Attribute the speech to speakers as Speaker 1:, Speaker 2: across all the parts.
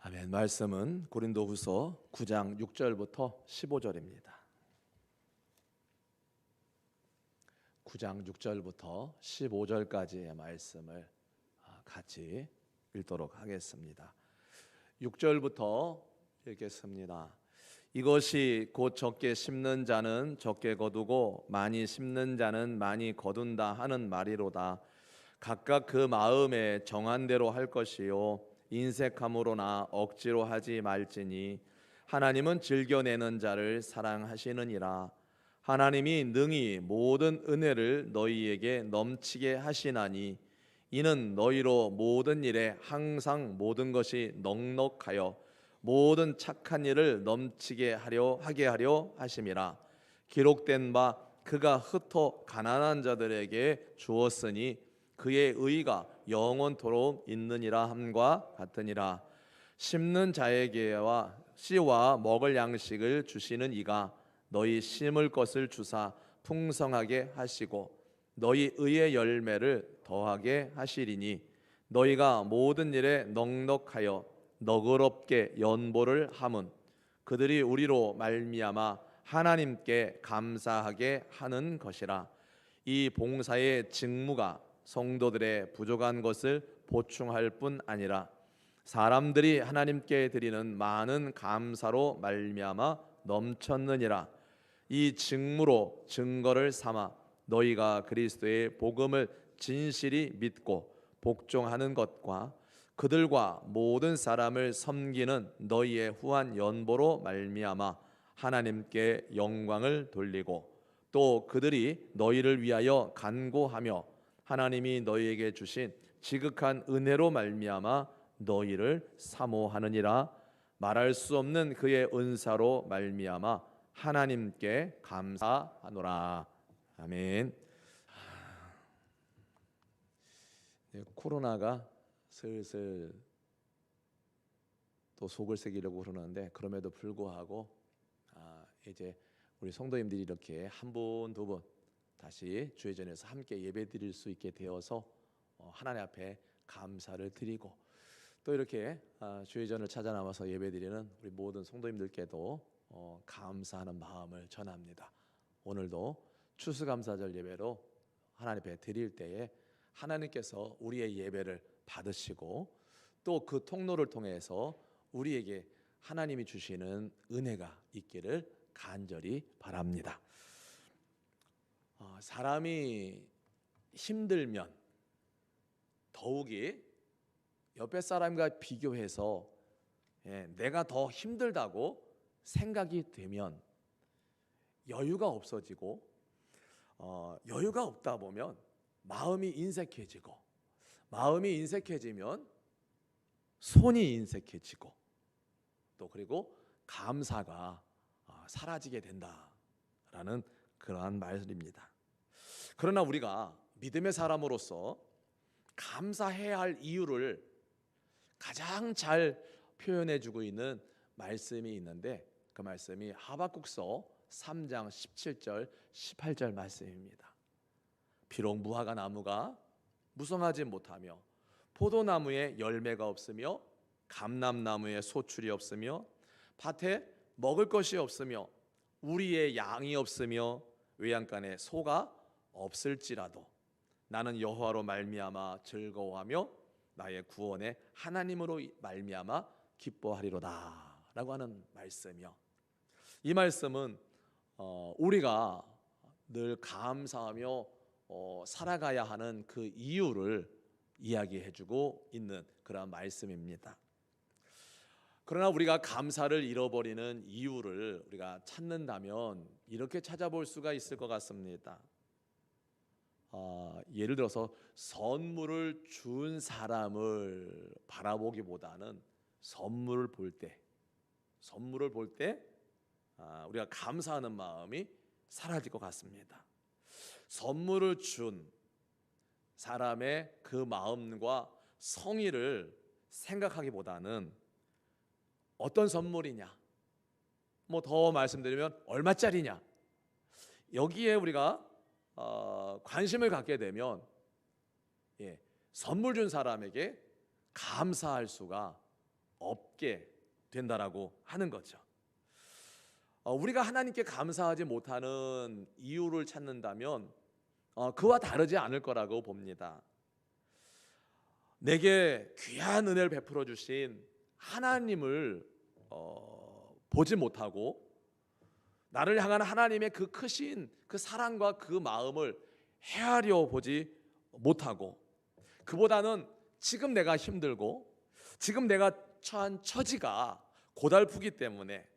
Speaker 1: 아멘. 말씀은 고린도후서 9장 6절부터 15절입니다. 9장 6절부터 15절까지의 말씀을 같이 읽도록 하겠습니다. 6절부터 읽겠습니다. 이것이 곧 적게 심는 자는 적게 거두고 많이 심는 자는 많이 거둔다 하는 말이로다. 각각 그 마음에 정한 대로 할 것이요 인색함으로나 억지로 하지 말지니 하나님은 즐겨내는 자를 사랑하시느니라. 하나님이 능히 모든 은혜를 너희에게 넘치게 하시나니 이는 너희로 모든 일에 항상 모든 것이 넉넉하여 모든 착한 일을 넘치게 하게 하려 하심이라. 기록된 바 그가 흩어 가난한 자들에게 주었으니 그의 의가 영원토록 있느니라 함과 같으니라. 심는 자에게와 씨와 먹을 양식을 주시는 이가 너희 심을 것을 주사 풍성하게 하시고 너희 의의 열매를 더하게 하시리니 너희가 모든 일에 넉넉하여 너그럽게 연보를 함은 그들이 우리로 말미암아 하나님께 감사하게 하는 것이라. 이 봉사의 직무가 성도들의 부족한 것을 보충할 뿐 아니라 사람들이 하나님께 드리는 많은 감사로 말미암아 넘쳤느니라. 이 직무로 증거를 삼아 너희가 그리스도의 복음을 진실이 믿고 복종하는 것과 그들과 모든 사람을 섬기는 너희의 후한 연보로 말미암아 하나님께 영광을 돌리고 또 그들이 너희를 위하여 간구하며 하나님이 너희에게 주신 지극한 은혜로 말미암아 너희를 사모하느니라. 말할 수 없는 그의 은사로 말미암아 하나님께 감사하노라. 아멘. 코로나가 슬슬 또 속을 새기려고 그러는데 그럼에도 불구하고 이제 우리 성도님들이 이렇게 한 분, 두 분 다시 주회전에서 함께 예배드릴 수 있게 되어서 하나님 앞에 감사를 드리고 또 이렇게 주회전을 찾아 나와서 예배드리는 우리 모든 성도님들께도 감사하는 마음을 전합니다. 오늘도 추수감사절 예배로 하나님 앞에 드릴 때에 하나님께서 우리의 예배를 받으시고 또 그 통로를 통해서 우리에게 하나님이 주시는 은혜가 있기를 간절히 바랍니다. 사람이 힘들면 더욱이 옆에 사람과 비교해서 내가 더 힘들다고 생각이 되면 여유가 없어지고 여유가 없다 보면 마음이 인색해지고 마음이 인색해지면 손이 인색해지고 또 그리고 감사가 사라지게 된다라는 그러한 말입니다. 그러나 우리가 믿음의 사람으로서 감사해야 할 이유를 가장 잘 표현해주고 있는 말씀이 있는데 그 말씀이 하박국서 3장 17절 18절 말씀입니다. 비록 무화과 나무가 무성하지 못하며 포도나무에 열매가 없으며 감람나무에 소출이 없으며 밭에 먹을 것이 없으며 우리의 양이 없으며 외양간에 소가 없을지라도 나는 여호와로 말미암아 즐거워하며 나의 구원의 하나님으로 말미암아 기뻐하리로다 라고 하는 말씀이요. 이 말씀은 우리가 늘 감사하며 살아가야 하는 그 이유를 이야기해주고 있는 그런 말씀입니다. 그러나 우리가 감사를 잃어버리는 이유를 우리가 찾는다면 이렇게 찾아볼 수가 있을 것 같습니다. 예를 들어서 선물을 준 사람을 바라보기보다는 선물을 볼 때 우리가 감사하는 마음이 사라질 것 같습니다. 선물을 준 사람의 그 마음과 성의를 생각하기보다는 어떤 선물이냐, 뭐 더 말씀드리면 얼마짜리냐, 여기에 우리가 관심을 갖게 되면 선물 준 사람에게 감사할 수가 없게 된다라고 하는 거죠. 우리가 하나님께 감사하지 못하는 이유를 찾는다면 그와 다르지 않을 거라고 봅니다. 내게 귀한 은혜를 베풀어 주신 하나님을 보지 못하고 나를 향한 하나님의 그 크신 그 사랑과 그 마음을 헤아려 보지 못하고, 그보다는 지금 내가 힘들고 지금 내가 처한 처지가 고달프기 때문에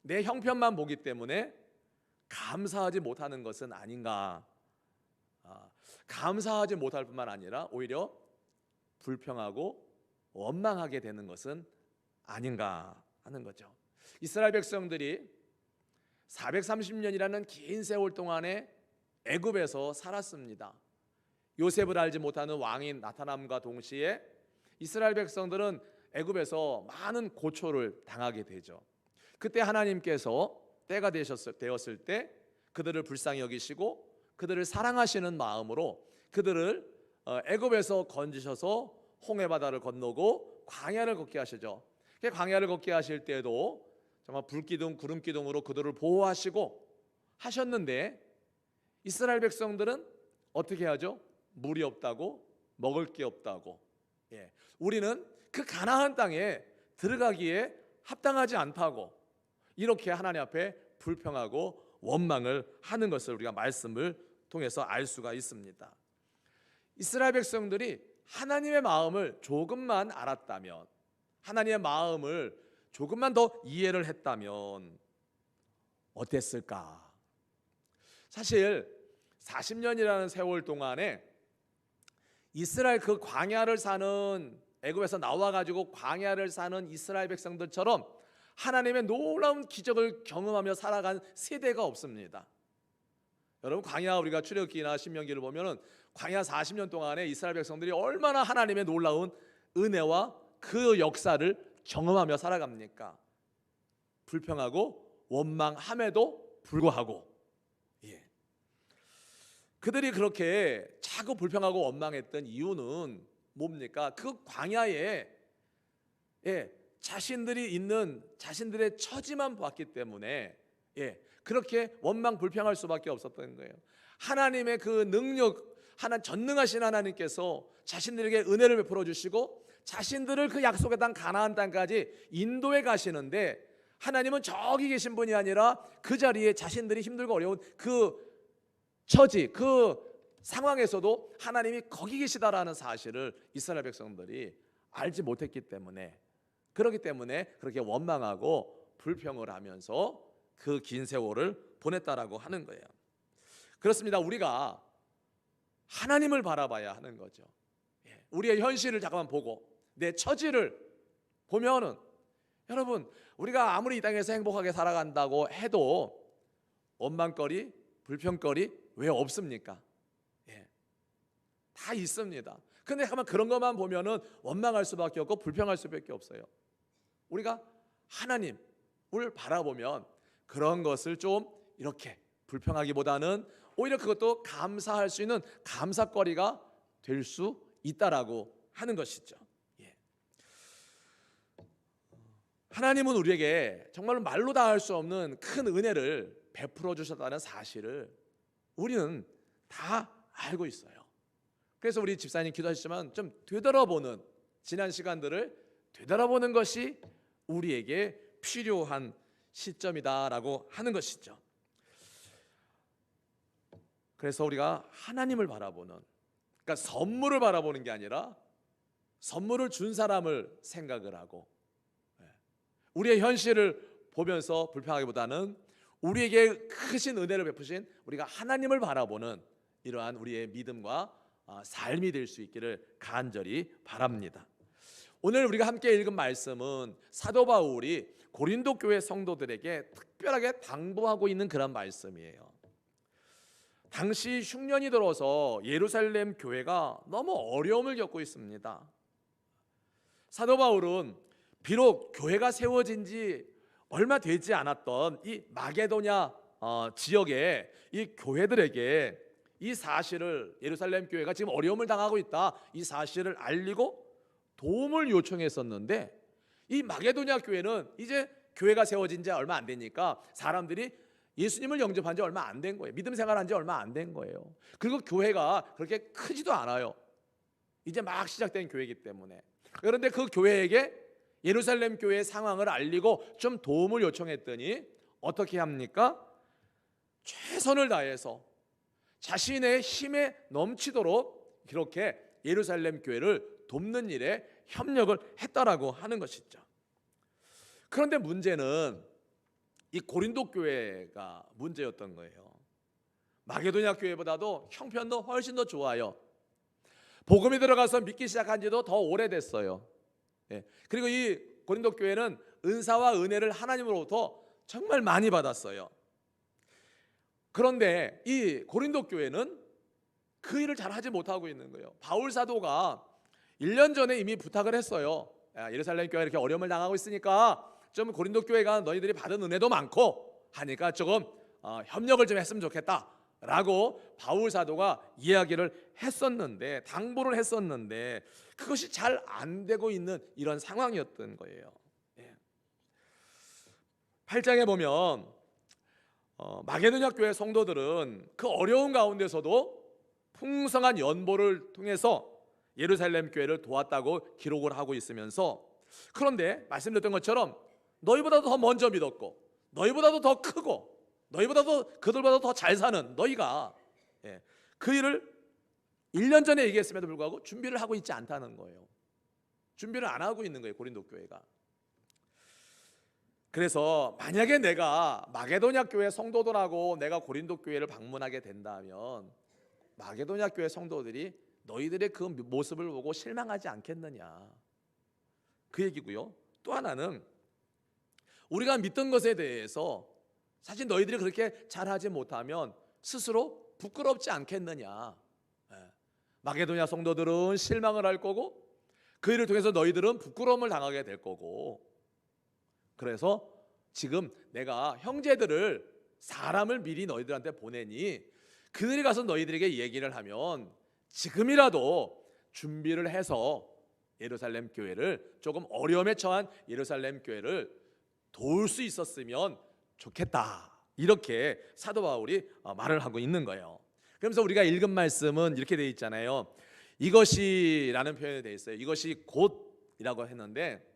Speaker 1: 내 형편만 보기 때문에 감사하지 못하는 것은 아닌가. 감사하지 못할 뿐만 아니라 오히려 불평하고 원망하게 되는 것은 아닌가 하는 거죠. 이스라엘 백성들이 430년이라는 긴 세월 동안에 애굽에서 살았습니다. 요셉을 알지 못하는 왕이 나타남과 동시에 이스라엘 백성들은 애굽에서 많은 고초를 당하게 되죠. 그때 하나님께서 때가 되었을 때 그들을 불쌍히 여기시고 그들을 사랑하시는 마음으로 그들을 애굽에서 건지셔서 홍해 바다를 건너고 광야를 걷게 하시죠. 광야를 걷게 하실 때도 정말 불기둥 구름기둥으로 그들을 보호하시고 하셨는데 이스라엘 백성들은 어떻게 하죠? 물이 없다고, 먹을 게 없다고, 우리는 그 가나안 땅에 들어가기에 합당하지 않다고 이렇게 하나님 앞에 불평하고 원망을 하는 것을 우리가 말씀을 통해서 알 수가 있습니다. 이스라엘 백성들이 하나님의 마음을 조금만 알았다면, 하나님의 마음을 조금만 더 이해를 했다면 어땠을까? 사실 40년이라는 세월 동안에 이스라엘 그 광야를 사는, 애굽에서 나와가지고 광야를 사는 이스라엘 백성들처럼 하나님의 놀라운 기적을 경험하며 살아간 세대가 없습니다. 여러분, 광야 우리가 출애굽기나 신명기를 보면은 광야 40년 동안에 이스라엘 백성들이 얼마나 하나님의 놀라운 은혜와 그 역사를 경험하며 살아갑니까? 불평하고 원망함에도 불구하고, 그들이 그렇게 자꾸 불평하고 원망했던 이유는 뭡니까? 그 광야에 자신들이 있는 자신들의 처지만 봤기 때문에 그렇게 원망 불평할 수밖에 없었던 거예요. 하나님의 그 능력, 전능하신 하나님께서 자신들에게 은혜를 베풀어 주시고 자신들을 그 약속의 땅 가나안 땅까지 인도해 가시는데, 하나님은 저기 계신 분이 아니라 그 자리에 자신들이 힘들고 어려운 그 처지, 그 상황에서도 하나님이 거기 계시다라는 사실을 이스라엘 백성들이 알지 못했기 때문에, 그렇기 때문에 그렇게 원망하고 불평을 하면서 그 긴 세월을 보냈다라고 하는 거예요. 그렇습니다. 우리가 하나님을 바라봐야 하는 거죠. 우리의 현실을 잠깐만 보고 내 처지를 보면은, 여러분, 우리가 아무리 이 땅에서 행복하게 살아간다고 해도 원망거리, 불평거리 왜 없습니까? 다 있습니다. 근데 잠깐만 그런 것만 보면은 원망할 수밖에 없고 불평할 수밖에 없어요. 우리가 하나님을 바라보면 그런 것을 좀 이렇게 불평하기보다는 오히려 그것도 감사할 수 있는 감사거리가 될 수 있다라고 하는 것이죠. 하나님은 우리에게 정말로 말로 다 할 수 없는 큰 은혜를 베풀어 주셨다는 사실을 우리는 다 알고 있어요. 그래서 우리 집사님 기도하시지만 좀 되돌아보는, 지난 시간들을 되돌아보는 것이 우리에게 필요한 시점이다라고 하는 것이죠. 그래서 우리가 하나님을 바라보는, 그러니까 선물을 바라보는 게 아니라 선물을 준 사람을 생각을 하고, 우리의 현실을 보면서 불평하기보다는 우리에게 크신 은혜를 베푸신 우리가 하나님을 바라보는 이러한 우리의 믿음과 삶이 될 수 있기를 간절히 바랍니다. 오늘 우리가 함께 읽은 말씀은 사도 바울이 고린도 교회 성도들에게 특별하게 당부하고 있는 그런 말씀이에요. 당시 흉년이 들어서 예루살렘 교회가 너무 어려움을 겪고 있습니다. 사도 바울은 비록 교회가 세워진 지 얼마 되지 않았던 이 마게도냐 지역의 이 교회들에게 이 사실을, 예루살렘 교회가 지금 어려움을 당하고 있다, 이 사실을 알리고 도움을 요청했었는데 이 마게도냐 교회는 이제 교회가 세워진 지 얼마 안 되니까 사람들이 예수님을 영접한 지 얼마 안 된 거예요. 믿음 생활한 지 얼마 안 된 거예요. 그리고 교회가 그렇게 크지도 않아요. 이제 막 시작된 교회이기 때문에. 그런데 그 교회에게 예루살렘 교회의 상황을 알리고 좀 도움을 요청했더니 어떻게 합니까? 최선을 다해서 자신의 힘에 넘치도록 이렇게 예루살렘 교회를 돕는 일에 협력을 했다라고 하는 것이죠. 그런데 문제는 이 고린도 교회가 문제였던 거예요. 마게도냐 교회보다도 형편도 훨씬 더 좋아요. 복음이 들어가서 믿기 시작한 지도 더 오래됐어요. 그리고 이 고린도 교회는 은사와 은혜를 하나님으로부터 정말 많이 받았어요. 그런데 이 고린도 교회는 그 일을 잘 하지 못하고 있는 거예요. 바울 사도가 1년 전에 이미 부탁을 했어요. 예루살렘 교회 이렇게 어려움을 당하고 있으니까 좀 고린도 교회가 너희들이 받은 은혜도 많고 하니까 조금 협력을 좀 했으면 좋겠다 라고 바울 사도가 이야기를 했었는데, 당부를 했었는데 그것이 잘 안 되고 있는 이런 상황이었던 거예요. 8장에 보면 마게도냐 교회 성도들은 그 어려운 가운데서도 풍성한 연보를 통해서 예루살렘 교회를 도왔다고 기록을 하고 있으면서, 그런데 말씀드렸던 것처럼 너희보다도 더 먼저 믿었고 너희보다도 더 크고 너희보다도 그들보다 더 잘 사는 너희가 그 일을 1년 전에 얘기했음에도 불구하고 준비를 하고 있지 않다는 거예요. 준비를 안 하고 있는 거예요, 고린도 교회가. 그래서 만약에 내가 마게도냐 교회 성도들하고 내가 고린도 교회를 방문하게 된다면 마게도냐 교회 성도들이 너희들의 그 모습을 보고 실망하지 않겠느냐, 그 얘기고요. 또 하나는 우리가 믿던 것에 대해서 사실 너희들이 그렇게 잘하지 못하면 스스로 부끄럽지 않겠느냐. 마게도냐 성도들은 실망을 할 거고 그 일을 통해서 너희들은 부끄러움을 당하게 될 거고, 그래서 지금 내가 형제들을, 사람을 미리 너희들한테 보내니 그들이 가서 너희들에게 얘기를 하면 지금이라도 준비를 해서 예루살렘 교회를, 조금 어려움에 처한 예루살렘 교회를 도울 수 있었으면 좋겠다, 이렇게 사도 바울이 말을 하고 있는 거예요. 그러면서 우리가 읽은 말씀은 이렇게 되어 있잖아요. 이것이라는 표현이 되어 있어요. 이것이 곧이라고 했는데,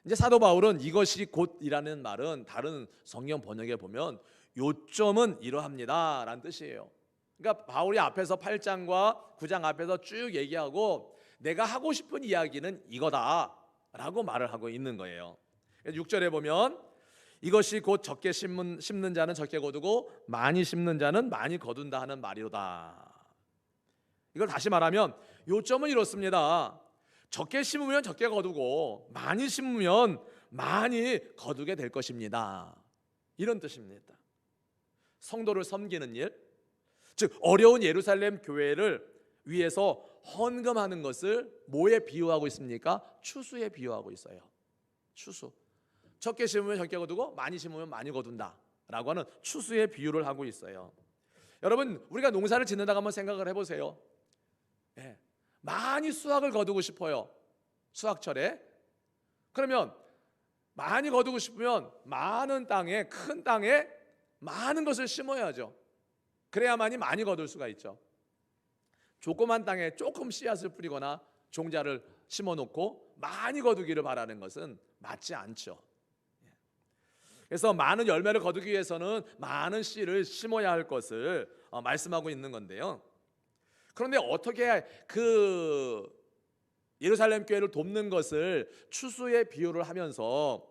Speaker 1: 이제 사도 바울은 이것이 곧이라는 말은 다른 성경 번역에 보면 요점은 이러합니다 라는 뜻이에요. 그러니까 바울이 앞에서 8장과 9장 앞에서 쭉 얘기하고 내가 하고 싶은 이야기는 이거다 라고 말을 하고 있는 거예요. 6절에 보면 이것이 곧 적게 심는 자는 적게 거두고 많이 심는 자는 많이 거둔다 하는 말이로다. 이걸 다시 말하면 요점은 이렇습니다. 적게 심으면 적게 거두고 많이 심으면 많이 거두게 될 것입니다, 이런 뜻입니다. 성도를 섬기는 일, 즉 어려운 예루살렘 교회를 위해서 헌금하는 것을 뭐에 비유하고 있습니까? 추수에 비유하고 있어요. 추수. 적게 심으면 적게 거두고 많이 심으면 많이 거둔다 라고 하는 추수의 비유를 하고 있어요. 여러분, 우리가 농사를 짓는다고 한번 생각을 해보세요. 많이 수확을 거두고 싶어요, 수확철에. 그러면 많이 거두고 싶으면 많은 땅에, 큰 땅에 많은 것을 심어야죠. 그래야만이 많이 거둘 수가 있죠. 조그만 땅에 조금 씨앗을 뿌리거나 종자를 심어놓고 많이 거두기를 바라는 것은 맞지 않죠. 그래서 많은 열매를 거두기 위해서는 많은 씨를 심어야 할 것을 말씀하고 있는 건데요. 그런데 어떻게 그 예루살렘 교회를 돕는 것을 추수의 비유를 하면서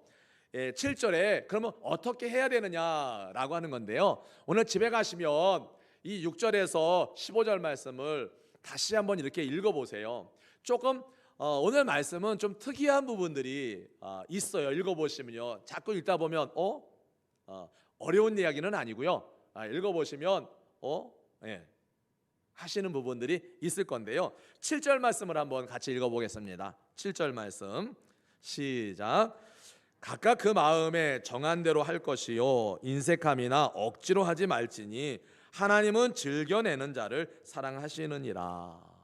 Speaker 1: 7절에 그러면 어떻게 해야 되느냐라고 하는 건데요. 오늘 집에 가시면 이 6절에서 15절 말씀을 다시 한번 이렇게 읽어보세요. 조금 오늘 말씀은 좀 특이한 부분들이 있어요. 읽어보시면요, 자꾸 읽다 보면 어려운 이야기는 아니고요, 읽어보시면 하시는 부분들이 있을 건데요. 7절 말씀을 한번 같이 읽어보겠습니다. 7절 말씀 시작. 각각 그 마음에 정한 대로 할 것이요 인색함이나 억지로 하지 말지니 하나님은 즐겨내는 자를 사랑하시느니라.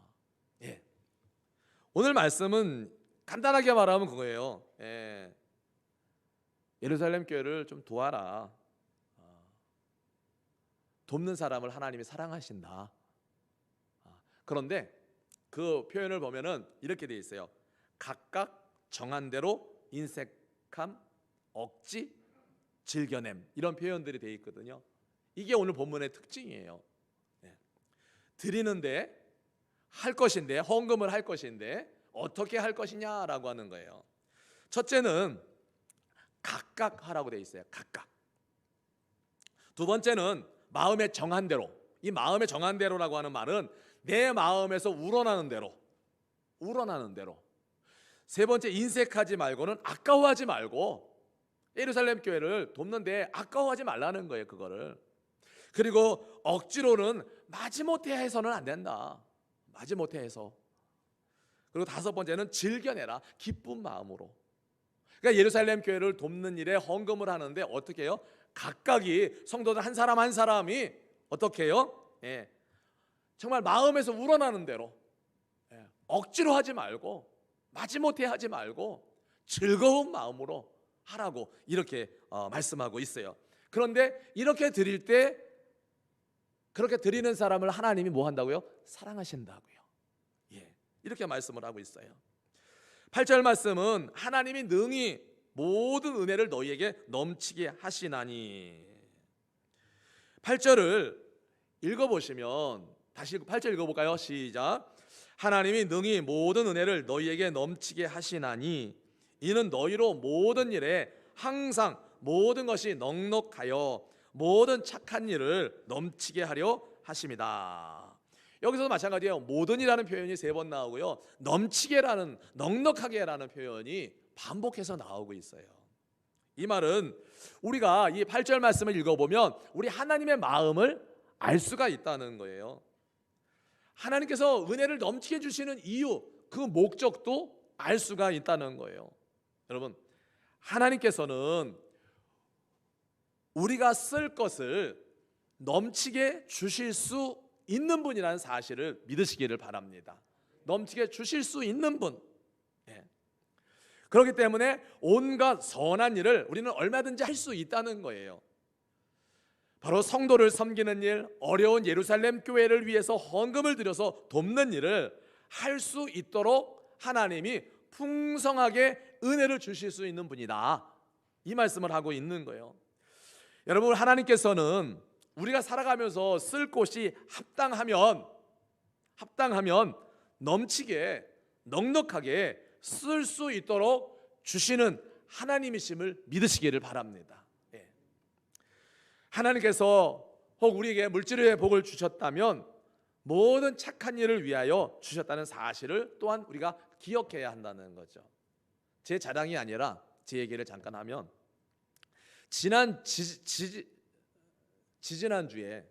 Speaker 1: 오늘 말씀은 간단하게 말하면 그거예요. 예. 예루살렘 교회를 좀 도와라. 돕는 사람을 하나님이 사랑하신다. 그런데 그 표현을 보면은 이렇게 돼 있어요. 각각 정한 대로 인색함, 억지, 즐겨냄, 이런 표현들이 돼 있거든요. 이게 오늘 본문의 특징이에요. 드리는데 할 것인데, 헌금을 할 것인데 어떻게 할 것이냐라고 하는 거예요. 첫째는 각각 하라고 돼 있어요. 각각. 두 번째는 마음에 정한 대로. 이 마음에 정한 대로라고 하는 말은 내 마음에서 우러나는 대로. 우러나는 대로. 세 번째, 인색하지 말고는 아까워하지 말고, 예루살렘 교회를 돕는데 아까워하지 말라는 거예요. 그거를. 그리고 억지로는 마지못해 해서는 안 된다. 마지못해 해서. 그리고 다섯 번째는 즐겨내라. 기쁜 마음으로. 그러니까 예루살렘 교회를 돕는 일에 헌금을 하는데 어떻게 해요? 각각이, 성도들 한 사람 한 사람이 어떻게 해요? 예, 정말 마음에서 우러나는 대로, 억지로 하지 말고, 마지못해 하지 말고 즐거운 마음으로 하라고 이렇게 말씀하고 있어요. 그런데 이렇게 드릴 때, 그렇게 드리는 사람을 하나님이 뭐 한다고요? 사랑하신다고요. 예, 이렇게 말씀을 하고 있어요. 8절 말씀은 하나님이 능히 모든 은혜를 너희에게 넘치게 하시나니. 8절을 읽어보시면, 다시 8절 읽어볼까요? 시작. 하나님이 능히 모든 은혜를 너희에게 넘치게 하시나니 이는 너희로 모든 일에 항상 모든 것이 넉넉하여 모든 착한 일을 넘치게 하려 하심이다. 여기서도 마찬가지예요. 모든이라는 표현이 3번 나오고요, 넘치게라는, 넉넉하게라는 표현이 반복해서 나오고 있어요. 이 말은 우리가 이 8절 말씀을 읽어보면 우리 하나님의 마음을 알 수가 있다는 거예요. 하나님께서 은혜를 넘치게 주시는 이유, 그 목적도 알 수가 있다는 거예요. 여러분, 하나님께서는 우리가 쓸 것을 넘치게 주실 수 있는 분이라는 사실을 믿으시기를 바랍니다. 넘치게 주실 수 있는 분. 그렇기 때문에 온갖 선한 일을 우리는 얼마든지 할 수 있다는 거예요. 바로 성도를 섬기는 일, 어려운 예루살렘 교회를 위해서 헌금을 들여서 돕는 일을 할 수 있도록 하나님이 풍성하게 은혜를 주실 수 있는 분이다, 이 말씀을 하고 있는 거예요. 여러분, 하나님께서는 우리가 살아가면서 쓸 곳이 합당하면 넘치게, 넉넉하게 쓸 수 있도록 주시는 하나님이심을 믿으시기를 바랍니다. 하나님께서 혹 우리에게 물질의 복을 주셨다면 모든 착한 일을 위하여 주셨다는 사실을 또한 우리가 기억해야 한다는 거죠. 제 자랑이 아니라 제 얘기를 잠깐 하면, 지지난주에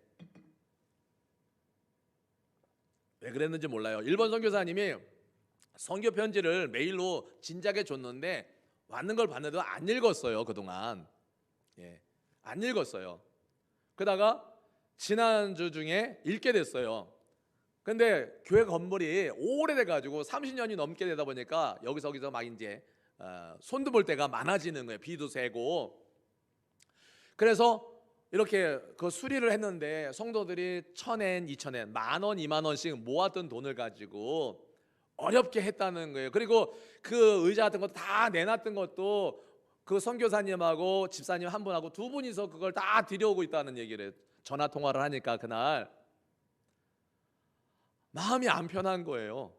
Speaker 1: 왜 그랬는지 몰라요. 일본 선교사님이 선교 편지를 메일로 진작에 줬는데 왔는 걸 봤는데 안 읽었어요. 그동안 안 읽었어요. 그러다가 지난주 중에 읽게 됐어요. 근데 교회 건물이 오래돼 가지고 30년이 넘게 되다 보니까 여기저기서 막 이제 손도 볼 때가 많아지는 거예요. 비도 새고. 그래서 이렇게 그 수리를 했는데 성도들이 1,000엔, 2,000엔, 10,000원, 20,000원씩 모았던 돈을 가지고 어렵게 했다는 거예요. 그리고 그 의자 같은 것도 다 내놨던 것도 그 선교사님하고 집사님 한 분하고 두 분이서 그걸 다 들여오고 있다는 얘기를 전화 통화를 하니까 그날 마음이 안 편한 거예요.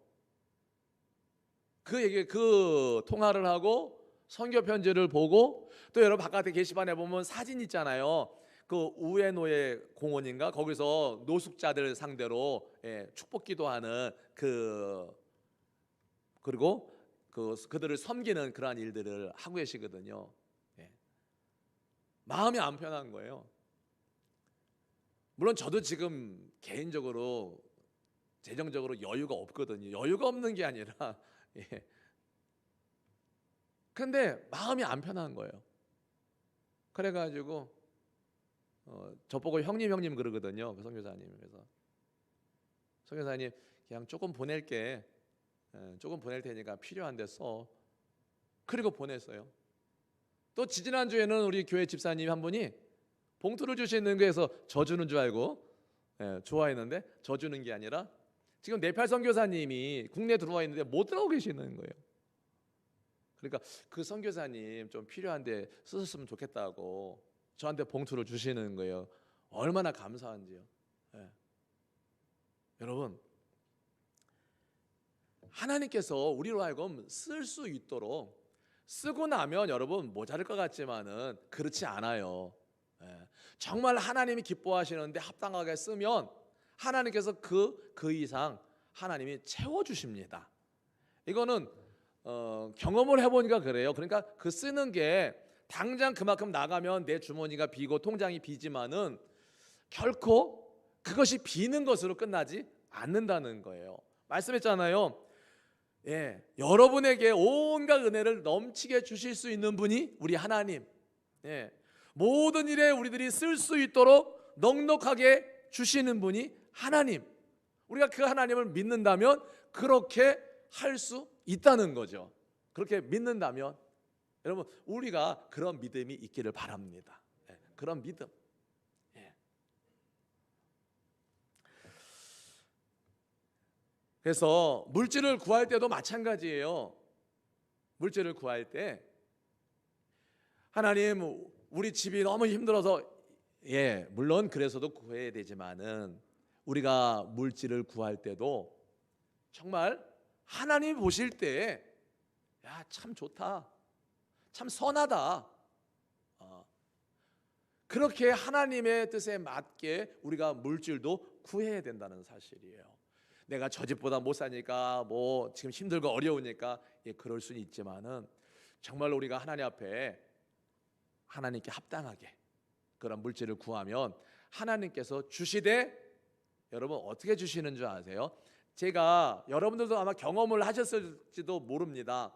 Speaker 1: 그 통화를 하고 선교 편지를 보고, 또 여러분 바깥에 게시판에 보면 사진 있잖아요. 그 우에노예 공원인가, 거기서 노숙자들 상대로 축복 기도하는 그리고 그들을 섬기는 그러한 일들을 하고 계시거든요. 마음이 안 편한 거예요. 물론 저도 지금 개인적으로 재정적으로 여유가 없거든요. 여유가 없는 게 아니라 근데 마음이 안 편한 거예요. 그래가지고 저보고 형님 그러거든요. 그 선교사님. 그래서 선교사님, 그냥 조금 보낼게. 조금 보낼 테니까 필요한데 써. 그리고 보냈어요. 또 지지난주에는 우리 교회 집사님 한 분이 봉투를 주시는 거에서 져주는 줄 알고 좋아했는데 져주는 게 아니라 지금 네팔 선교사님이 국내에 들어와 있는데 못 들어오고 계시는 거예요. 그러니까 그 선교사님 좀 필요한데 쓰셨으면 좋겠다고 저한테 봉투를 주시는 거예요. 얼마나 감사한지요. 여러분, 하나님께서 우리로 하여금 쓸 수 있도록, 쓰고 나면 여러분 모자랄 것 같지만은 그렇지 않아요. 정말 하나님이 기뻐하시는데 합당하게 쓰면 하나님께서 그 이상 하나님이 채워주십니다. 이거는 경험을 해보니까 그래요. 그러니까 그 쓰는 게 당장 그만큼 나가면 내 주머니가 비고 통장이 비지만은 결코 그것이 비는 것으로 끝나지 않는다는 거예요. 말씀했잖아요. 여러분에게 온갖 은혜를 넘치게 주실 수 있는 분이 우리 하나님. 모든 일에 우리들이 쓸 수 있도록 넉넉하게 주시는 분이 하나님. 우리가 그 하나님을 믿는다면 그렇게 할 수 있다는 거죠. 그렇게 믿는다면 여러분 우리가 그런 믿음이 있기를 바랍니다. 그런 믿음. 그래서 물질을 구할 때도 마찬가지예요. 물질을 구할 때 하나님 우리 집이 너무 힘들어서 물론 그래서도 구해야 되지만은 우리가 물질을 구할 때도 정말 하나님 보실 때 참 좋다, 참 선하다, 그렇게 하나님의 뜻에 맞게 우리가 물질도 구해야 된다는 사실이에요. 내가 저 집보다 못 사니까 뭐 지금 힘들고 어려우니까 그럴 수는 있지만은 정말 우리가 하나님 앞에 하나님께 합당하게 그런 물질을 구하면 하나님께서 주시되 여러분 어떻게 주시는 줄 아세요? 제가 여러분들도 아마 경험을 하셨을지도 모릅니다.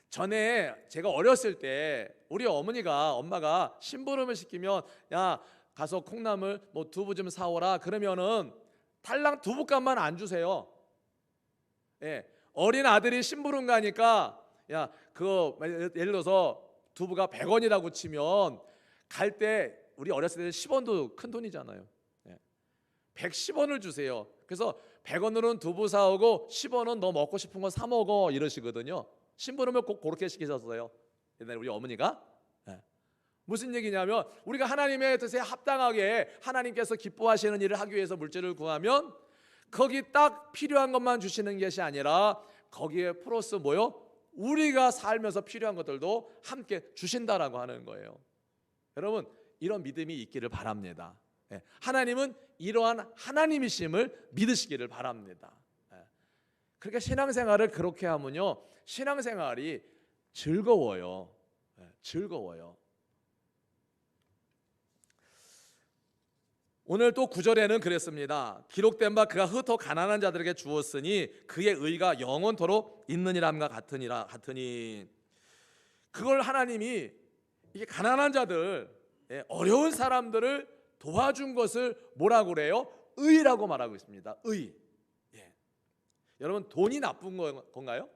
Speaker 1: 전에 제가 어렸을 때 우리 엄마가 심부름을 시키면 야 가서 콩나물 뭐 두부 좀 사오라 그러면은 달랑 두부값만 안 주세요. 어린 아들이 심부름 가니까 야 그거 예를 들어서 두부가 100원이라고 치면 갈 때 우리 어렸을 때 10원도 큰 돈이잖아요. 110원을 주세요. 그래서 100원으로는 두부 사오고 10원은 너 먹고 싶은 거 사 먹어 이러시거든요. 심부름을 꼭 그렇게 시키셨어요. 옛날에 우리 어머니가. 무슨 얘기냐면 우리가 하나님의 뜻에 합당하게 하나님께서 기뻐하시는 일을 하기 위해서 물질을 구하면 거기 딱 필요한 것만 주시는 것이 아니라 거기에 플러스 뭐요? 우리가 살면서 필요한 것들도 함께 주신다라고 하는 거예요. 여러분 이런 믿음이 있기를 바랍니다. 하나님은 이러한 하나님이심을 믿으시기를 바랍니다. 그러니까 신앙생활을 그렇게 하면요 신앙생활이 즐거워요. 즐거워요. 오늘 또 9절에는 그랬습니다. 기록된 바 그가 흩어 가난한 자들에게 주었으니 그의 의가 영원토록 있느니라 같으니 그걸 하나님이 이게 가난한 자들 어려운 사람들을 도와준 것을 뭐라고 그래요? 의라고 말하고 있습니다. 의. 여러분 돈이 나쁜 건가요?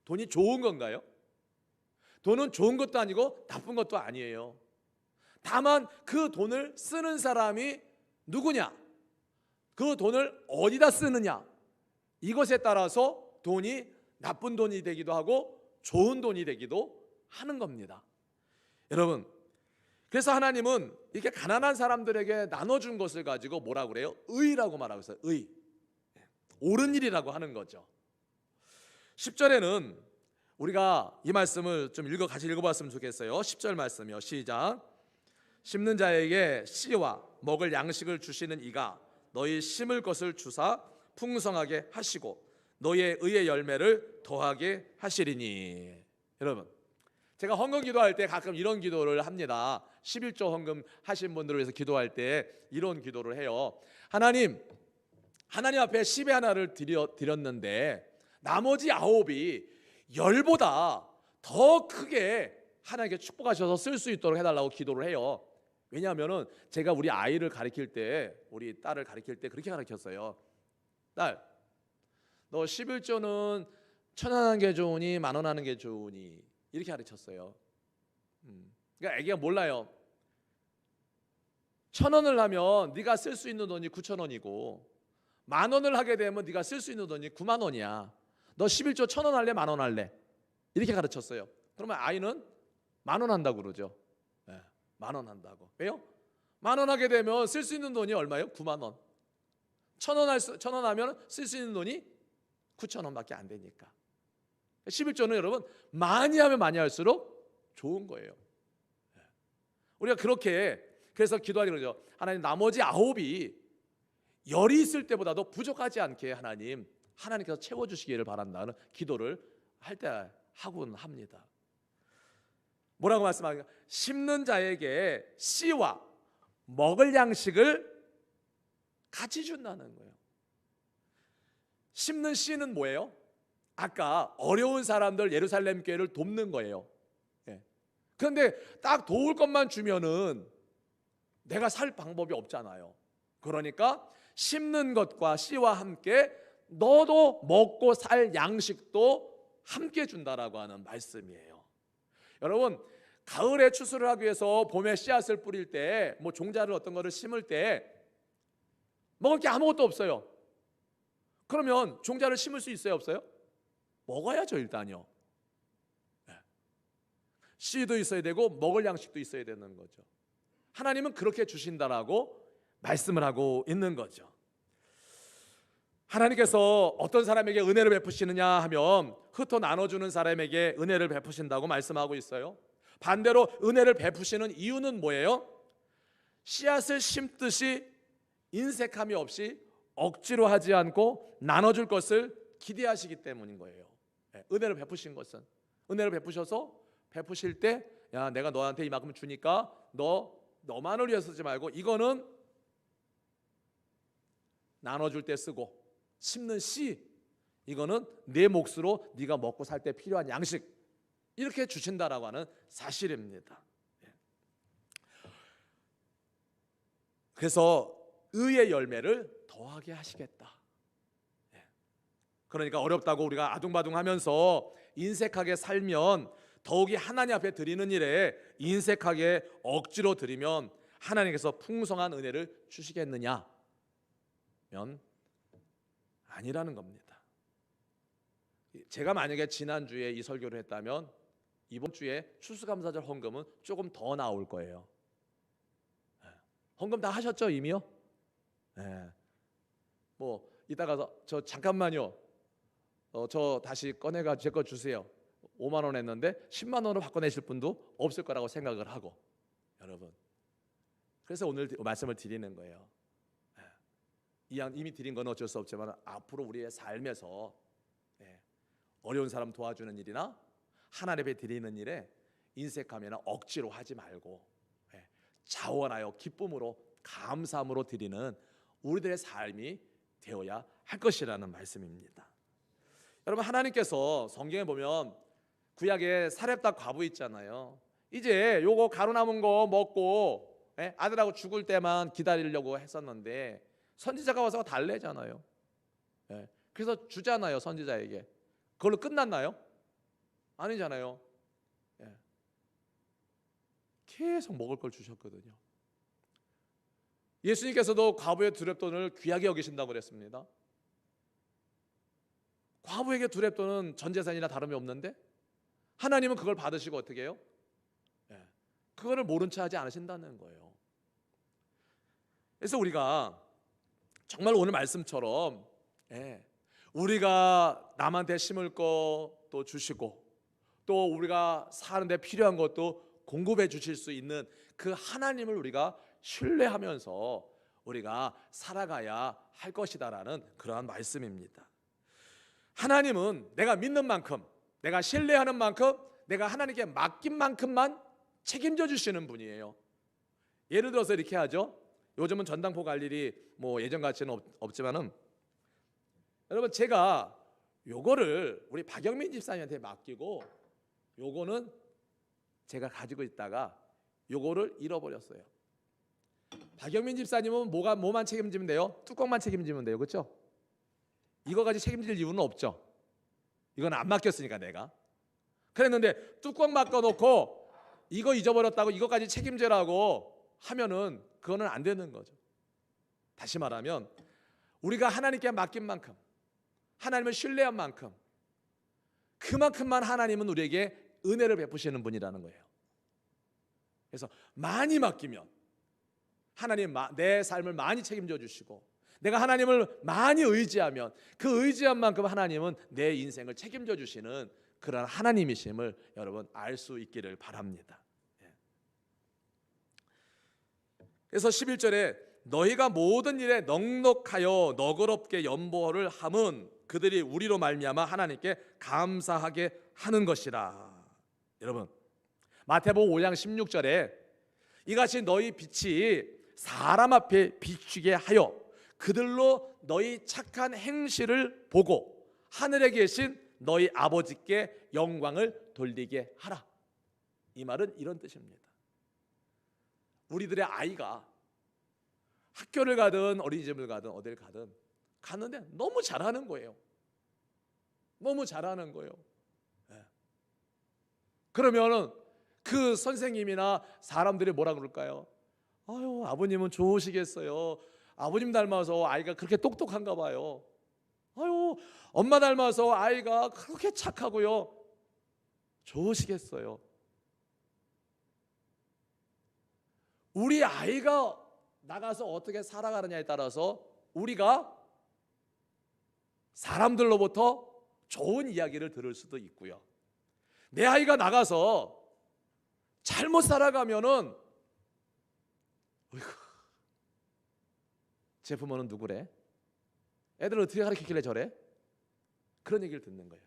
Speaker 1: 돈이 좋은 건가요? 돈은 좋은 것도 아니고 나쁜 것도 아니에요. 다만 그 돈을 쓰는 사람이 누구냐? 그 돈을 어디다 쓰느냐? 이것에 따라서 돈이 나쁜 돈이 되기도 하고 좋은 돈이 되기도 하는 겁니다. 여러분 그래서 하나님은 이렇게 가난한 사람들에게 나눠준 것을 가지고 뭐라고 그래요? 의라고 말하고 있어요. 의. 옳은 일이라고 하는 거죠. 10절에는 우리가 이 말씀을 좀 같이 읽어봤으면 좋겠어요. 10절 말씀이요. 시작. 심는 자에게 씨와 먹을 양식을 주시는 이가 너희 심을 것을 주사 풍성하게 하시고 너희의 의의 열매를 더하게 하시리니. 여러분 제가 헌금 기도할 때 가끔 이런 기도를 합니다. 11조 헌금 하신 분들을 위해서 기도할 때 이런 기도를 해요. 하나님 앞에 10의 하나를 드렸는데 나머지 9이 10보다 더 크게 하나님께 축복하셔서 쓸 수 있도록 해달라고 기도를 해요. 왜냐하면 제가 우리 아이를 가르칠 때 우리 딸을 가르칠 때 그렇게 가르쳤어요. 딸, 너 11조는 1,000원 하는 게 좋으니 10,000원 하는 게 좋으니 이렇게 가르쳤어요. 그러니까 애기가 몰라요. 1,000원을 하면 네가 쓸 수 있는 돈이 9,000원이고 10,000원을 하게 되면 네가 쓸 수 있는 돈이 90,000원이야. 너 11조 1,000원 할래? 10,000원 할래? 이렇게 가르쳤어요. 그러면 아이는 10,000원 한다고 그러죠. 네, 10,000원 한다고. 왜요? 10,000원 하게 되면 쓸 수 있는 돈이 얼마예요? 90,000원. 1,000원 하면 쓸 수 있는 돈이 9,000원밖에 안 되니까. 11조는 여러분 많이 하면 많이 할수록 좋은 거예요. 우리가 그렇게 그래서 기도하기 그러죠. 하나님 나머지 9이 10이 있을 때보다도 부족하지 않게 하나님께서 채워주시기를 바란다는 기도를 할 때 하곤 합니다. 뭐라고 말씀하니까 심는 자에게 씨와 먹을 양식을 같이 준다는 거예요. 심는 씨는 뭐예요? 아까 어려운 사람들 예루살렘 교회를 돕는 거예요. 그런데 딱 도울 것만 주면은 내가 살 방법이 없잖아요. 그러니까 심는 것과 씨와 함께 너도 먹고 살 양식도 함께 준다라고 하는 말씀이에요. 여러분 가을에 추수를 하기 위해서 봄에 씨앗을 뿌릴 때 뭐 종자를 어떤 거를 심을 때 먹을 게 아무것도 없어요. 그러면 종자를 심을 수 있어요, 없어요? 먹어야죠, 일단요. 씨도 있어야 되고 먹을 양식도 있어야 되는 거죠. 하나님은 그렇게 주신다라고 말씀을 하고 있는 거죠. 하나님께서 어떤 사람에게 은혜를 베푸시느냐 하면 흩어 나눠주는 사람에게 은혜를 베푸신다고 말씀하고 있어요. 반대로 은혜를 베푸시는 이유는 뭐예요? 씨앗을 심듯이 인색함이 없이 억지로 하지 않고 나눠줄 것을 기대하시기 때문인 거예요. 은혜를 베푸신 것은 은혜를 베푸셔서 베푸실 때 야 내가 너한테 이만큼 주니까 너만을 위해서 쓰지 말고 이거는 나눠줄 때 쓰고 심는 씨 이거는 내 몫으로 네가 먹고 살 때 필요한 양식 이렇게 주신다라고 하는 사실입니다. 그래서 의의 열매를 더하게 하시겠다. 그러니까 어렵다고 우리가 아둥바둥하면서 인색하게 살면 더욱이 하나님 앞에 드리는 일에 인색하게 억지로 드리면 하나님께서 풍성한 은혜를 주시겠느냐? 면 아니라는 겁니다. 제가 만약에 지난주에 이 설교를 했다면 이번 주에 추수감사절 헌금은 조금 더 나올 거예요. 헌금 다 하셨죠 이미요? 뭐 이따가 저 잠깐만요. 저 다시 꺼내가 제 거 주세요. 5만 원 했는데 10만 원으로 바꿔내실 분도 없을 거라고 생각을 하고 여러분 그래서 오늘 말씀을 드리는 거예요. 이미 드린 건 어쩔 수 없지만 앞으로 우리의 삶에서 어려운 사람 도와주는 일이나 하나님 앞에 드리는 일에 인색하거나 억지로 하지 말고 자원하여 기쁨으로 감사함으로 드리는 우리들의 삶이 되어야 할 것이라는 말씀입니다. 여러분 하나님께서 성경에 보면 구약에 사렙다 과부 있잖아요. 이제 요거 가루 남은 거 먹고 아들하고 죽을 때만 기다리려고 했었는데 선지자가 와서 달래잖아요. 그래서 주잖아요 선지자에게. 그걸로 끝났나요? 아니잖아요. 계속 먹을 걸 주셨거든요. 예수님께서도 과부의 두렙돈을 귀하게 여기신다고 그랬습니다. 과부에게 두렙돈은 전 재산이나 다름이 없는데 하나님은 그걸 받으시고 어떻게 해요? 그거를 모른 체 하지 않으신다는 거예요. 그래서 우리가 정말 오늘 말씀처럼 우리가 남한테 심을 것도 주시고 또 우리가 사는데 필요한 것도 공급해 주실 수 있는 그 하나님을 우리가 신뢰하면서 우리가 살아가야 할 것이다라는 그러한 말씀입니다. 하나님은 내가 믿는 만큼 내가 신뢰하는 만큼 내가 하나님께 맡긴 만큼만 책임져 주시는 분이에요. 예를 들어서 이렇게 하죠. 요즘은 전당포 갈 일이 뭐 예전같이는 없지만은 여러분 제가 요거를 우리 박영민 집사님한테 맡기고 요거는 제가 가지고 있다가 요거를 잃어버렸어요. 박영민 집사님은 뭐만 책임지면 돼요? 뚜껑만 책임지면 돼요. 그렇죠? 이거 가지고 책임질 이유는 없죠. 이건 안 맡겼으니까 내가. 그랬는데 뚜껑 바꿔놓고 이거 잊어버렸다고 이거까지 책임져라고 하면은 그거는 안 되는 거죠. 다시 말하면 우리가 하나님께 맡긴 만큼, 하나님을 신뢰한 만큼, 그만큼만 하나님은 우리에게 은혜를 베푸시는 분이라는 거예요. 그래서 많이 맡기면 하나님 내 삶을 많이 책임져 주시고, 내가 하나님을 많이 의지하면 그 의지한 만큼 하나님은 내 인생을 책임져 주시는 그런 하나님이심을 여러분 알 수 있기를 바랍니다. 그래서 11절에 너희가 모든 일에 넉넉하여 너그럽게 연보를 함은 그들이 우리로 말미암아 하나님께 감사하게 하는 것이라. 여러분 마태복음 5장 16절에 이같이 너희 빛이 사람 앞에 비추게 하여 그들로 너희 착한 행실을 보고 하늘에 계신 너희 아버지께 영광을 돌리게 하라. 이 말은 이런 뜻입니다. 우리들의 아이가 학교를 가든 어린이집을 가든 어딜 가든 갔는데 너무 잘하는 거예요. 너무 잘하는 거예요. 그러면은 그 선생님이나 사람들이 뭐라 그럴까요? 아유, 아버님은 좋으시겠어요. 아버님 닮아서 아이가 그렇게 똑똑한가 봐요. 아유, 엄마 닮아서 아이가 그렇게 착하고요. 좋으시겠어요. 우리 아이가 나가서 어떻게 살아가느냐에 따라서 우리가 사람들로부터 좋은 이야기를 들을 수도 있고요. 내 아이가 나가서 잘못 살아가면은 어이구, 제 부모는 누구래? 애들을 어떻게 가르치길래 저래? 그런 얘기를 듣는 거예요.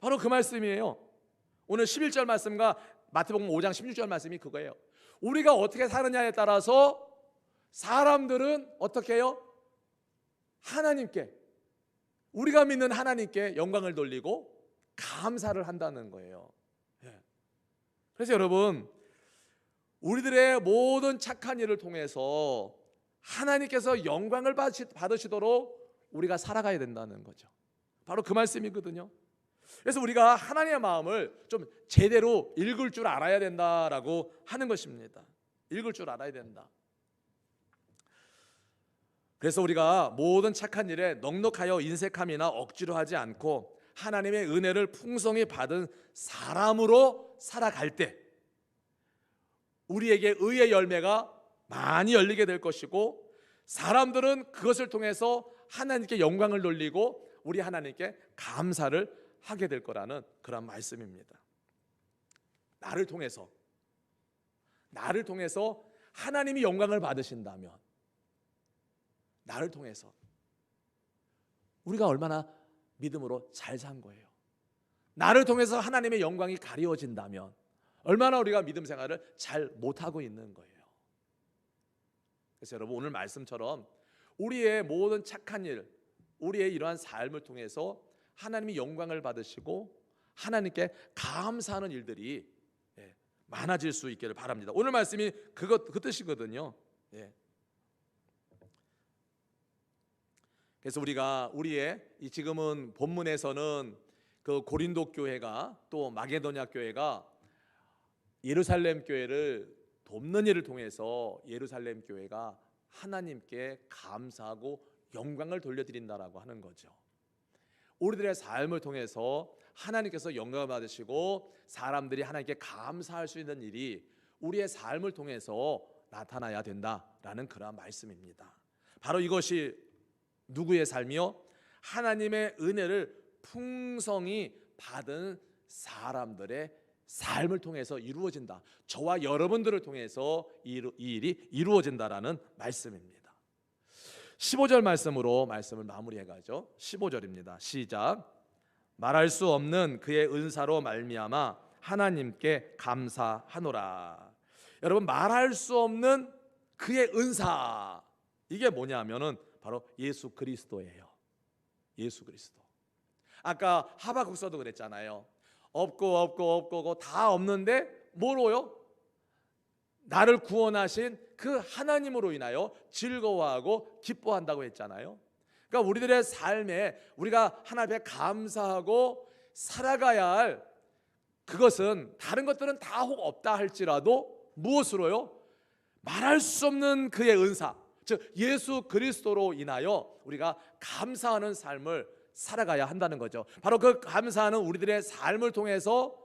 Speaker 1: 바로 그 말씀이에요. 오늘 11절 말씀과 마태복음 5장 16절 말씀이 그거예요. 우리가 어떻게 사느냐에 따라서 사람들은 어떻게 해요? 하나님께, 우리가 믿는 하나님께 영광을 돌리고 감사를 한다는 거예요. 그래서 여러분, 우리들의 모든 착한 일을 통해서 하나님께서 영광을 받으시도록 우리가 살아가야 된다는 거죠. 바로 그 말씀이거든요. 그래서 우리가 하나님의 마음을 좀 제대로 읽을 줄 알아야 된다라고 하는 것입니다. 읽을 줄 알아야 된다. 그래서 우리가 모든 착한 일에 넉넉하여 인색함이나 억지로 하지 않고 하나님의 은혜를 풍성히 받은 사람으로 살아갈 때 우리에게 의의 열매가 많이 열리게 될 것이고, 사람들은 그것을 통해서 하나님께 영광을 돌리고 우리 하나님께 감사를 하게 될 거라는 그런 말씀입니다. 나를 통해서 하나님이 영광을 받으신다면, 나를 통해서 우리가 얼마나 믿음으로 잘 산 거예요. 나를 통해서 하나님의 영광이 가리워진다면 얼마나 우리가 믿음 생활을 잘 못하고 있는 거예요. 그래서 여러분, 오늘 말씀처럼 우리의 모든 착한 일, 우리의 이러한 삶을 통해서 하나님이 영광을 받으시고 하나님께 감사하는 일들이 많아질 수 있기를 바랍니다. 오늘 말씀이 그 뜻이거든요. 그래서 우리가 우리의 지금은 본문에서는 그 고린도 교회가 또 마게도냐 교회가 예루살렘 교회를 돕는 일을 통해서 예루살렘 교회가 하나님께 감사하고 영광을 돌려드린다라고 하는 거죠. 우리들의 삶을 통해서 하나님께서 영광을 받으시고 사람들이 하나님께 감사할 수 있는 일이 우리의 삶을 통해서 나타나야 된다라는 그런 말씀입니다. 바로 이것이 누구의 삶이요? 하나님의 은혜를 풍성히 받은 사람들의 삶을 통해서 이루어진다. 저와 여러분들을 통해서 이 일이 이루어진다라는 말씀입니다. 15절 말씀으로 말씀을 마무리해가죠. 15절입니다. 시작. 말할 수 없는 그의 은사로 말미암아 하나님께 감사하노라. 여러분, 말할 수 없는 그의 은사, 이게 뭐냐면은 바로 예수 그리스도예요. 예수 그리스도. 아까 하박국서도 그랬잖아요. 없고 다 없는데 뭐로요? 나를 구원하신 그 하나님으로 인하여 즐거워하고 기뻐한다고 했잖아요. 그러니까 우리들의 삶에 우리가 하나님 앞에 감사하고 살아가야 할 그것은 다른 것들은 다 혹 없다 할지라도 무엇으로요? 말할 수 없는 그의 은사, 즉 예수 그리스도로 인하여 우리가 감사하는 삶을 살아가야 한다는 거죠. 바로 그 감사하는 우리들의 삶을 통해서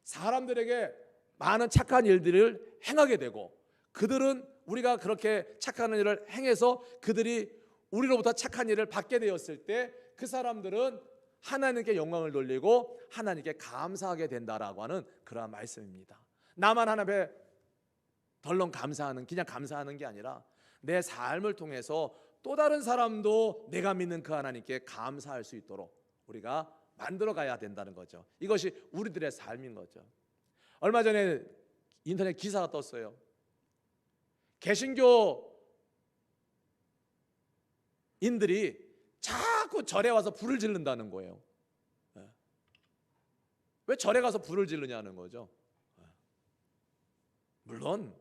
Speaker 1: 사람들에게 많은 착한 일들을 행하게 되고, 그들은 우리가 그렇게 착한 일을 행해서 그들이 우리로부터 착한 일을 받게 되었을 때 그 사람들은 하나님께 영광을 돌리고 하나님께 감사하게 된다라고 하는 그러한 말씀입니다. 나만 하나님 앞에 덜렁 감사하는, 그냥 감사하는 게 아니라 내 삶을 통해서 또 다른 사람도 내가 믿는 그 하나님께 감사할 수 있도록 우리가 만들어 가야 된다는 거죠. 이것이 우리들의 삶인 거죠. 얼마 전에 인터넷 기사가 떴어요. 개신교 인들이 자꾸 절에 와서 불을 지른다는 거예요. 왜 절에 가서 불을 지르냐는 거죠. 물론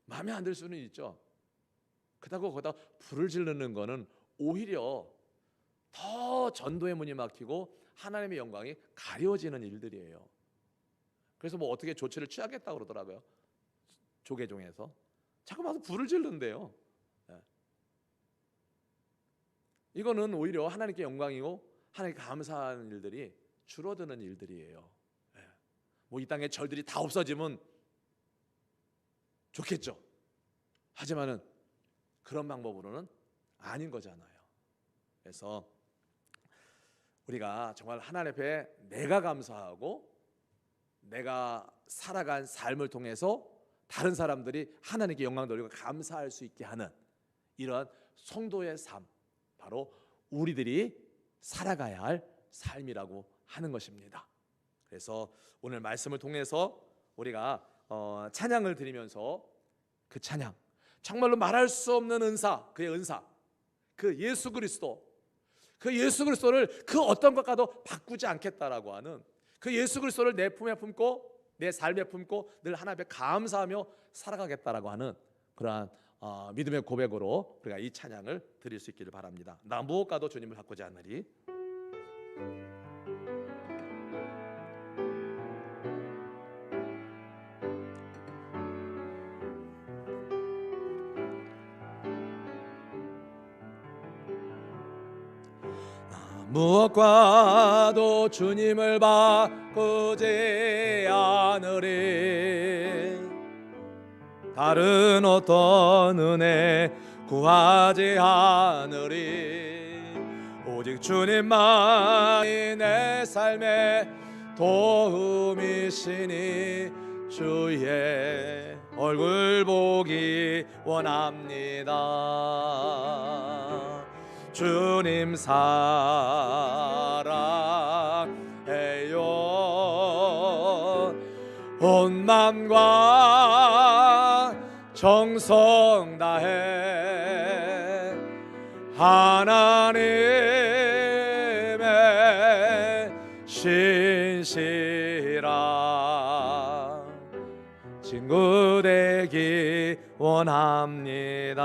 Speaker 1: 마음에 안 들 수는 있죠. 그렇다고 거기다 불을 지르는 거는 오히려 더 전도의 문이 막히고 하나님의 영광이 가려지는 일들이에요. 그래서 뭐 어떻게 조치를 취하겠다고 그러더라고요. 조계종에서 자꾸 와서 불을 지른대요. 이거는 오히려 하나님께 영광이고 하나님께 감사하는 일들이 줄어드는 일들이에요. 뭐 이 땅에 절들이 다 없어지면 좋겠죠. 하지만은 그런 방법으로는 아닌 거잖아요. 그래서 우리가 정말 하나님 앞에 내가 감사하고 내가 살아간 삶을 통해서 다른 사람들이 하나님께 영광 돌리고 감사할 수 있게 하는 이러한 성도의 삶, 바로 우리들이 살아가야 할 삶이라고 하는 것입니다. 그래서 오늘 말씀을 통해서 우리가 찬양을 드리면서 그 찬양, 정말로 말할 수 없는 은사, 그의 은사, 그 예수 그리스도, 그 예수 그리스도를 그 어떤 것과도 바꾸지 않겠다라고 하는 그 예수 그리스도를 내 품에 품고 내 삶에 품고 늘 하나님 앞에 감사하며 살아가겠다라고 하는 그러한 믿음의 고백으로 우리가 이 찬양을 드릴 수 있기를 바랍니다. 나 무엇과도 주님을 바꾸지 않으리. 무엇과도 주님을 바꾸지 않으리. 다른 어떤 은혜 구하지 않으리. 오직 주님만이 내 삶의 도움이시니 주의 얼굴 보기 원합니다. 주님 사랑해요. 온 맘과 정성 다해 하나님의 신실한 친구 되기 원합니다.